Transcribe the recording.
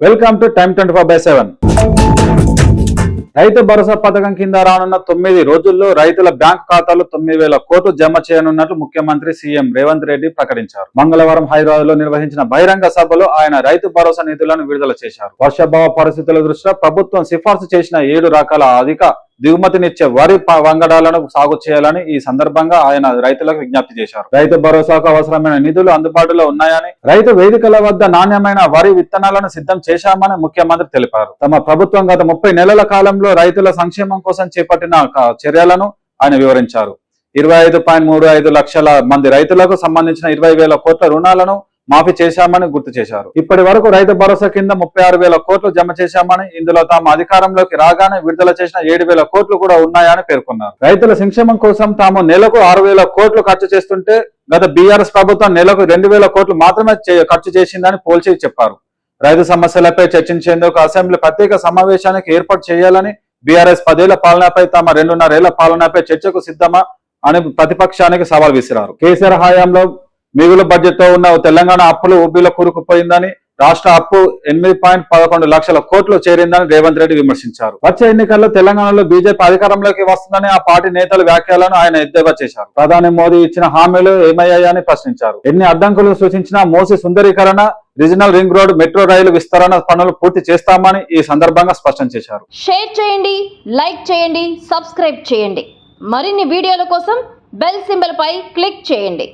Welcome to time 24/7. Rythu Bharosa పథకం కింద రానున్న 9 రోజుల్లో రైతుల బ్యాంకు ఖాతాలో 9,000 కోట్లు జమ చేయనున్నట్లు ముఖ్యమంత్రి సీఎం రేవంత్ రెడ్డి ప్రకటించారు. మంగళవారం హైదరాబాద్ లో నిర్వహించిన బహిరంగ సభలో ఆయన రైతు భరోసా నిధులను విడుదల చేశారు. వర్షాభావ పరిస్థితుల దృష్ట్యా ప్రభుత్వం సిఫార్సు చేసిన 7 రకాల అధిక దిగుమతినిచ్చే వరి వంగడాలను సాగు చేయాలని ఈ సందర్భంగా ఆయన రైతులకు విజ్ఞప్తి చేశారు. రైతు భరోసాకు అవసరమైన నిధులు అందుబాటులో ఉన్నాయని, రైతు వేదికల వద్ద నాణ్యమైన వరి విత్తనాలను సిద్ధం చేశామని ముఖ్యమంత్రి తెలిపారు. తమ ప్రభుత్వం గత 30 నెలల కాలంలో రైతుల సంక్షేమం కోసం చేపట్టిన చర్యలను ఆయన వివరించారు. 25.35 లక్షల మంది రైతులకు సంబంధించిన 20,000 కోట్ల రుణాలను మాఫీ చేశామని గుర్తు చేశారు. ఇప్పటి వరకు రైతు భరోసా కింద 36,000 కోట్లు జమ చేశామని, ఇందులో తాము అధికారంలోకి రాగానే విడుదల చేసిన 7,000 కోట్లు కూడా ఉన్నాయని పేర్కొన్నారు. రైతుల సంక్షేమం కోసం తాము నెలకు 6,000 కోట్లు ఖర్చు చేస్తుంటే గత బీఆర్ఎస్ ప్రభుత్వం నెలకు 2,000 కోట్లు మాత్రమే ఖర్చు చేసిందని పోల్చి చెప్పారు. రైతు సమస్యలపై చర్చించేందుకు అసెంబ్లీ ప్రత్యేక సమావేశానికి ఏర్పాటు చేయాలని, బీఆర్ఎస్ 10 ఏళ్ల పాలనపై తమ 2.5 ఏళ్ల పాలనపై చర్చకు సిద్ధమా అని ప్రతిపక్షానికి సవాల్ విసిరారు. కేసీఆర్ హయాంలో మిగులు బడ్జెట్ తో ఉన్న తెలంగాణ అప్పులు ఊబిలో కూరుకుపోయిందని, రాష్ట్ర అప్పు 8.11 లక్షల కోట్లు చేరిందని రేవంత్ రెడ్డి విమర్శించారు. వచ్చే ఎన్నికల్లో తెలంగాణలో బీజేపీ అధికారంలోకి వస్తుందని ఆ పార్టీ నేతల వ్యాఖ్యలను ఆయన ఎద్దేవా చేశారు. ప్రధాని మోదీ ఇచ్చిన హామీలు ఏమయ్యాయని ప్రశ్నించారు. ఎన్ని అడ్డంకులు సూచించినా మోసీ సుందరీకరణ, రీజనల్ రింగ్ రోడ్, మెట్రో రైలు విస్తరణ పనులు పూర్తి చేస్తామని ఈ సందర్భంగా స్పష్టం చేశారు. షేర్ చేయండి, లైక్ చేయండి, సబ్స్క్రైబ్ చేయండి. మరిన్ని వీడియోల కోసం బెల్ సింబల్ పై క్లిక్ చేయండి.